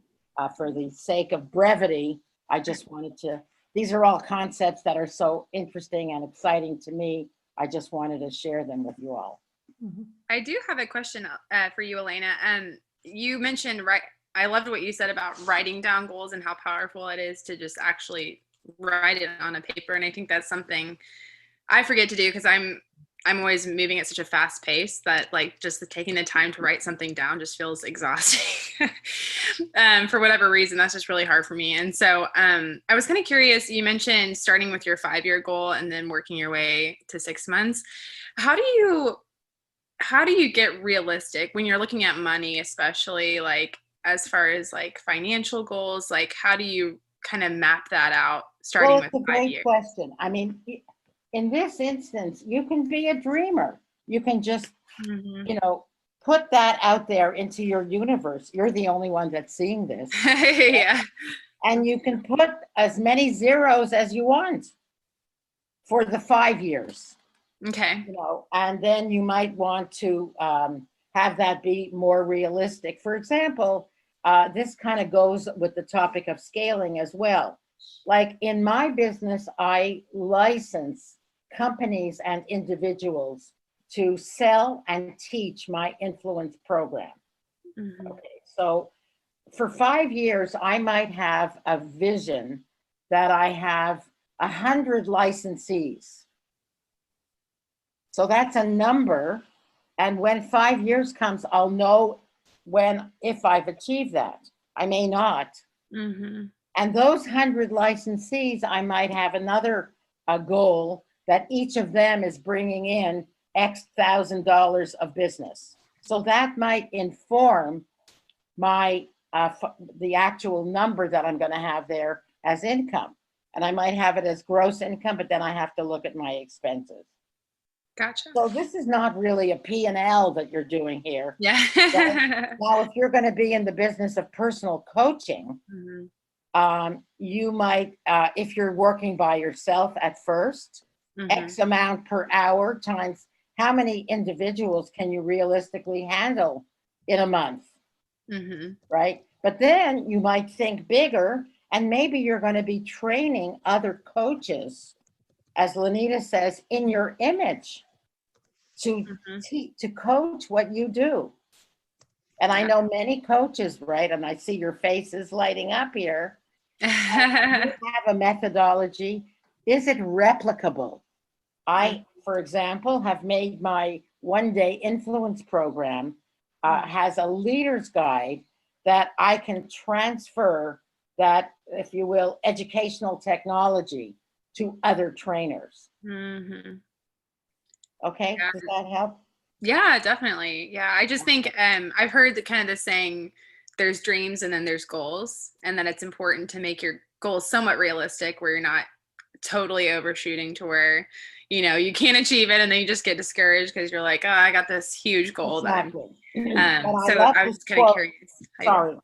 for the sake of brevity, I just wanted to, these are all concepts that are so interesting and exciting to me. I just wanted to share them with you all. I do have a question for you, Elaina. You mentioned, right, I loved what you said about writing down goals and how powerful it is to just actually write it on a paper. And I think that's something I forget to do because I'm always moving at such a fast pace that like just taking the time to write something down just feels exhausting. For whatever reason, that's just really hard for me. And so I was kind of curious, you mentioned starting with your 5-year goal and then working your way to 6 months. How do you get realistic when you're looking at money, especially like as far as like financial goals? Like how do you kind of map that out starting with It's a 5 great years? question. I mean, in this instance, you can be a dreamer. You can just, put that out there into your universe. You're the only one that's seeing this. Yeah. And you can put as many zeros as you want for the 5 years. Okay. And then you might want to have that be more realistic. For example, this kind of goes with the topic of scaling as well. Like in my business, I license companies and individuals to sell and teach my influence program. Okay, so for 5 years, I might have a vision that I have 100 licensees. So that's a number. And when 5 years comes, I'll know if I've achieved that. I may not. And those 100 licensees, I might have another goal that each of them is bringing in X $1,000 of business. So that might inform my the actual number that I'm going to have there as income. And I might have it as gross income, but then I have to look at my expenses. Gotcha. So this is not really a P&L that you're doing here. Yeah. Now, if you're going to be in the business of personal coaching, you might, if you're working by yourself at first, X amount per hour times how many individuals can you realistically handle in a month, right? But then you might think bigger, and maybe you're going to be training other coaches, as Lynita says, in your image to coach what you do. And I know many coaches, right? And I see your faces lighting up here. You have a methodology. Is it replicable? I, for example, have made my one-day influence program has a leader's guide that I can transfer that, if you will, educational technology to other trainers. Okay, does that help? Yeah, definitely. Yeah, I just think I've heard the kind of the saying, there's dreams and then there's goals, and then it's important to make your goals somewhat realistic where you're not totally overshooting to where you can't achieve it and then you just get discouraged because you're like, oh, I got this huge goal Exactly. that But so love I was this kind of quote. curious. Sorry.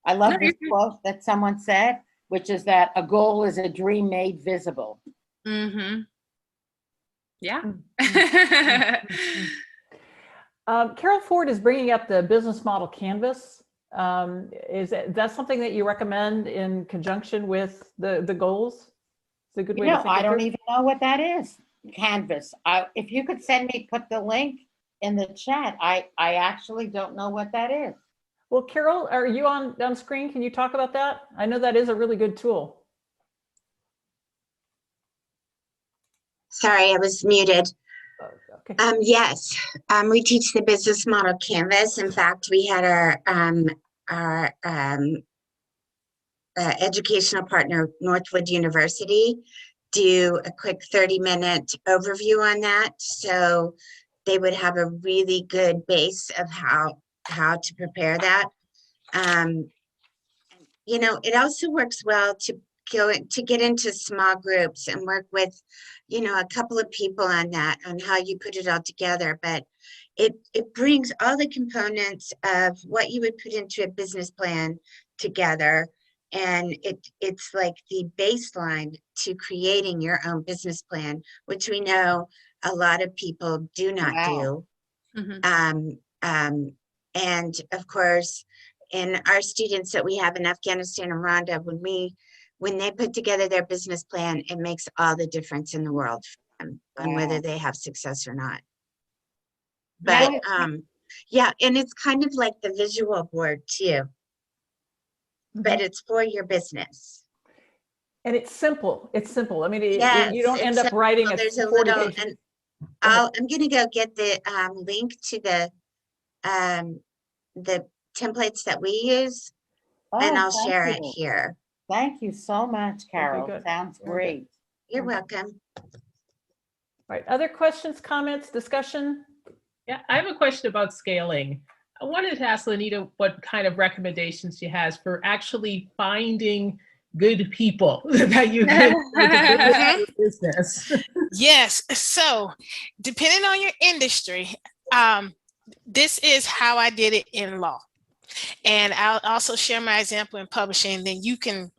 I love No, this you're quote that someone said, which is that a goal is a dream made visible. Mm-hmm. Yeah. Carol Ford is bringing up the business model canvas. Is that something that you recommend in conjunction with the goals? It's a good way to think I it don't through. even know what that is. Canvas. If you could put the link in the chat. I actually don't know what that is. Well, Carol, are you on screen? Can you talk about that? I know that is a really good tool. Sorry, I was muted. Okay. Yes, we teach the business model canvas. In fact, we had our educational partner, Northwood University, do a quick 30-minute overview on that. So they would have a really good base of how to prepare that. It also works well to get into small groups and work with, a couple of people on that, on how you put it all together. But it brings all the components of what you would put into a business plan together. And it's like the baseline to creating your own business plan, which we know a lot of people do not Wow. do. Mm-hmm. And of course, in our students that we have in Afghanistan and Rwanda, when they put together their business plan, it makes all the difference in the world for them on whether they have success or not. But yeah, and it's kind of like the visual board too, but it's for your business. And it's simple. It's simple. I mean, Yes, you don't end up writing there's a 40 little, page. and I'm going to go get the link to the templates that we use, and I'll share it here. Thank you so much, Carol. good. Sounds great. You're welcome. All right. Other questions, comments, discussion? Yeah, I have a question about scaling. I wanted to ask Lynita what kind of recommendations she has for actually finding good people that you can bring to your business. Yes. So depending on your industry, this is how I did it in law. And I'll also share my example in publishing, then you can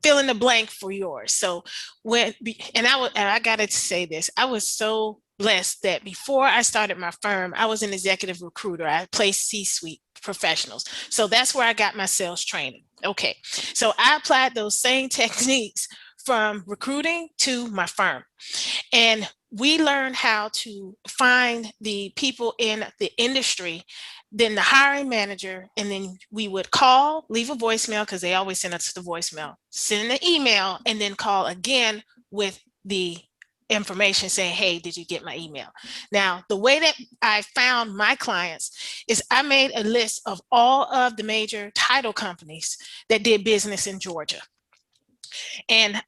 fill in the blank for yours. So I got to say this, I was so blessed that before I started my firm, I was an executive recruiter. I placed C-suite professionals. So that's where I got my sales training. Okay. So I applied those same techniques from recruiting to my firm. And we learned how to find the people in the industry, then the hiring manager, and then we would call, leave a voicemail, because they always send us the voicemail, send an email, and then call again with the information saying, hey, did you get my email? Now, the way that I found my clients is I made a list of all of the major title companies that did business in Georgia. And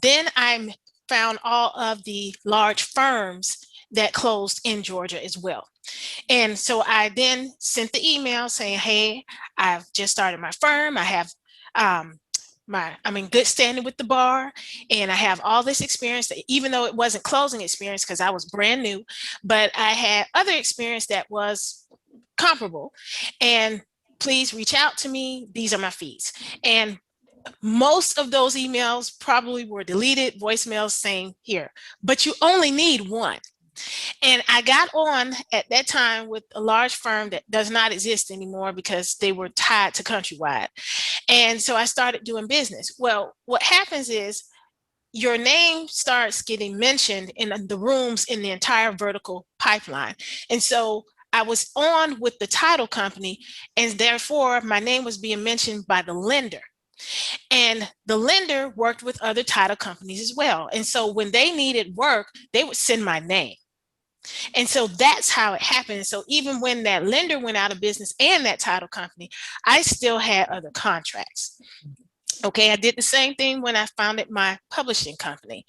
then I found all of the large firms that closed in Georgia as well. And so I then sent the email saying, hey, I've just started my firm. I have I'm in good standing with the bar, and I have all this experience that, even though it wasn't closing experience because I was brand new, but I had other experience that was comparable. And please reach out to me. These are my fees. And most of those emails probably were deleted voicemails saying here, but you only need one. And I got on at that time with a large firm that does not exist anymore because they were tied to Countrywide. And so I started doing business. Well, what happens is your name starts getting mentioned in the rooms in the entire vertical pipeline. And so I was on with the title company, and therefore my name was being mentioned by the lender. And the lender worked with other title companies as well. And so when they needed work, they would send my name. And so that's how it happened. So even when that lender went out of business and that title company, I still had other contracts. Okay, I did the same thing when I founded my publishing company.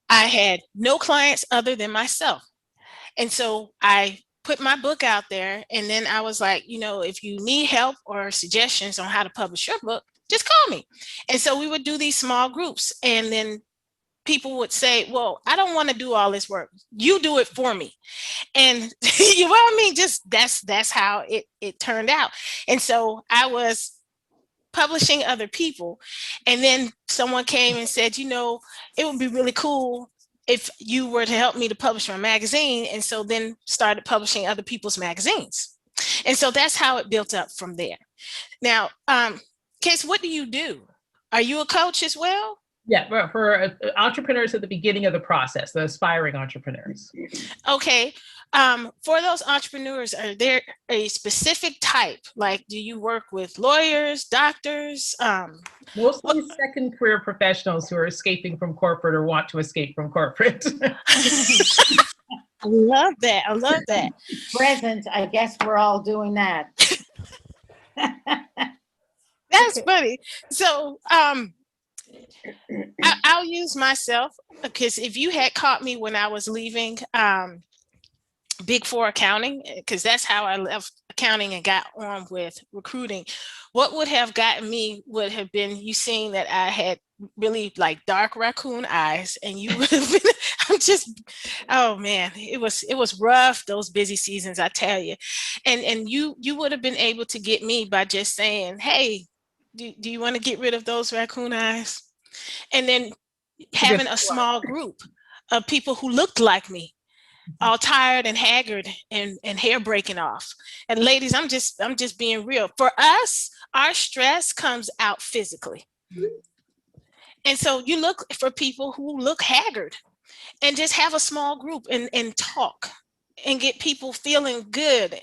I had no clients other than myself. And so I put my book out there, and then I was like, if you need help or suggestions on how to publish your book, just call me. And so we would do these small groups, and then people would say, well, I don't want to do all this work. You do it for me. And you know what I mean? Just that's how it turned out. And so I was publishing other people. And then someone came and said, you know, it would be really cool if you were to help me to publish my magazine. And so then started publishing other people's magazines. And so that's how it built up from there. Now, Case, what do you do? Are you a coach as well? Yeah, for entrepreneurs at the beginning of the process, the aspiring entrepreneurs. Okay. For those entrepreneurs, are there a specific type? Like, do you work with lawyers, doctors? Mostly second career professionals who are escaping from corporate or want to escape from corporate. I love that. I love that. Present, I guess we're all doing that. That's funny. So I'll use myself, because if you had caught me when I was leaving Big Four accounting, because that's how I left accounting and got on with recruiting, what would have gotten me would have been you seeing that I had really like dark raccoon eyes, and you would have been, I'm just, oh man, it was rough, those busy seasons, I tell you. And you would have been able to get me by just saying, hey, do you want to get rid of those raccoon eyes? And then having a small group of people who looked like me, all tired and haggard and hair breaking off. And ladies, I'm just being real. For us, our stress comes out physically. And so you look for people who look haggard, and just have a small group and talk and get people feeling good.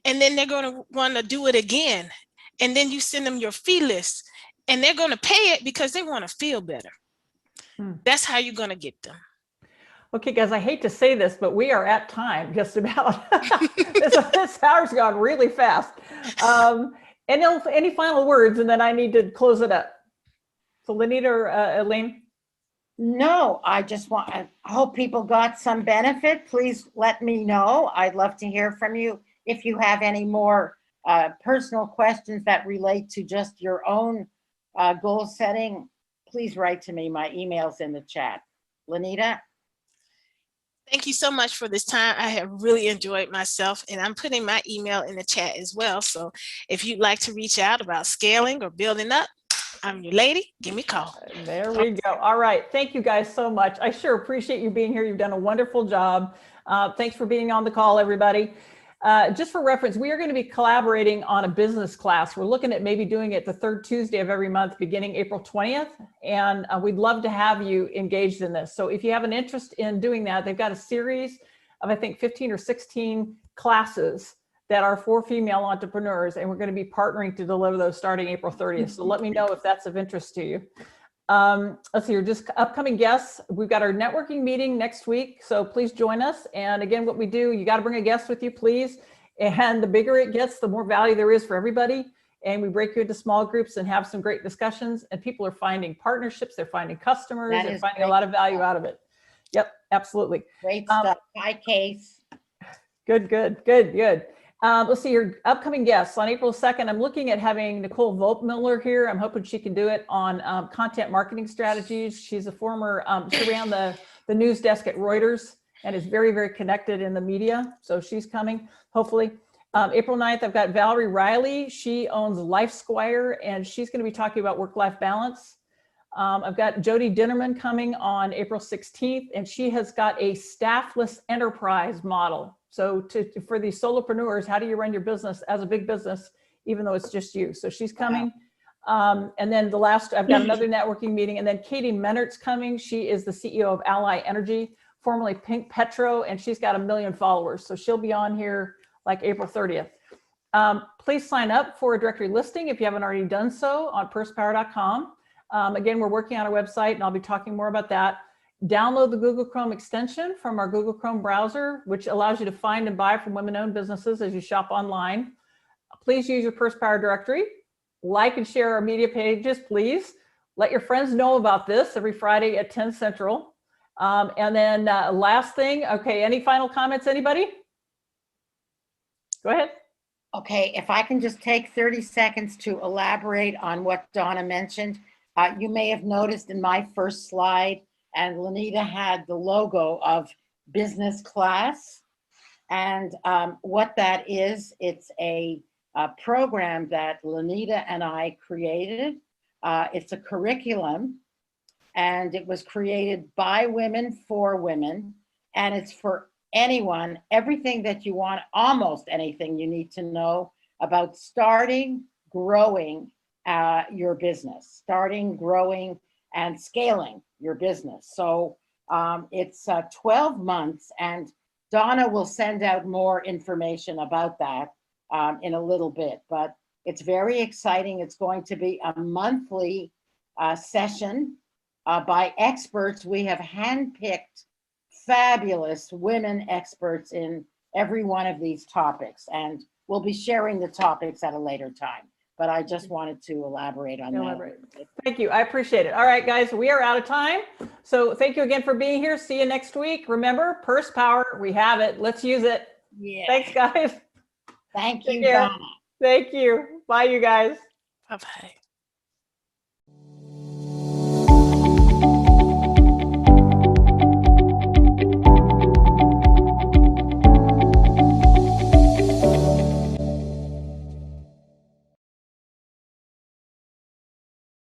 And then they're going to want to do it again. And then you send them your fee list, and they're going to pay it because they want to feel better. That's how you're going to get them. Okay, guys, I hate to say this, but we are at time just about. This hour's gone really fast. Any final words, and then I need to close it up. So Lynita or Elaine? No, I hope people got some benefit. Please let me know. I'd love to hear from you. If you have any more personal questions that relate to just your own goal setting, please write to me. My email's in the chat. Lynita? Thank you so much for this time. I have really enjoyed myself, and I'm putting my email in the chat as well. So if you'd like to reach out about scaling or building up, I'm your lady. Give me a call. There we go. All right. Thank you guys so much. I sure appreciate you being here. You've done a wonderful job. Thanks for being on the call, everybody. Just for reference, we are going to be collaborating on a business class. We're looking at maybe doing it the third Tuesday of every month, beginning April 20th. And we'd love to have you engaged in this. So if you have an interest in doing that, they've got a series of, I think, 15 or 16 classes that are for female entrepreneurs. And we're going to be partnering to deliver those starting April 30th. So let me know if that's of interest to you. Let's see, just upcoming guests. We've got our networking meeting next week, so please join us. And again, what we do, you got to bring a guest with you, please. And the bigger it gets, the more value there is for everybody. And we break you into small groups and have some great discussions. And people are finding partnerships, they're finding customers, they're finding a lot of value out of it. Yep, absolutely. Great stuff. Hi, Case. Good. Let's see your upcoming guests. On April 2nd, I'm looking at having Nicole Volpmiller here. I'm hoping she can do it on content marketing strategies. She's a former, she ran the news desk at Reuters and is very, very connected in the media. So she's coming, hopefully. April 9th, I've got Valerie Riley. She owns LifeSquire, and she's going to be talking about work-life balance. I've got Jody Dinnerman coming on April 16th, and she has got a staffless enterprise model. So for these solopreneurs, how do you run your business as a big business, even though it's just you? So she's coming. And then the last, I've got another networking meeting, and then Katie Mennert's coming. She is the CEO of Ally Energy, formerly Pink Petro, and she's got 1 million followers. So she'll be on here like April 30th. Please sign up for a directory listing if you haven't already done so on pursepower.com. Again, we're working on our website, and I'll be talking more about that. Download the Google Chrome extension from our Google Chrome browser, which allows you to find and buy from women-owned businesses as you shop online. Please use your Purse Power directory. Like and share our media pages, please. Let your friends know about this every Friday at 10 Central. And then last thing, okay, any final comments, anybody? Go ahead. Okay, if I can just take 30 seconds to elaborate on what Donna mentioned. You may have noticed in my first slide, and Lynita had the logo of business class. And what that is, it's a program that Lynita and I created. It's a curriculum, and it was created by women for women, and it's for anyone, everything that you want, almost anything you need to know about starting, growing your business, starting, growing, and scaling your business. So it's 12 months, and Donna will send out more information about that in a little bit, but it's very exciting. It's going to be a monthly session by experts. We have handpicked fabulous women experts in every one of these topics, and we'll be sharing the topics at a later time. But I just wanted to elaborate on that. Thank you. I appreciate it. All right, guys, we are out of time. So thank you again for being here. See you next week. Remember, purse power, we have it. Let's use it. Yeah. Thanks, guys. Thank Take you, care. Donna. Thank you. Bye, you guys. Bye-bye.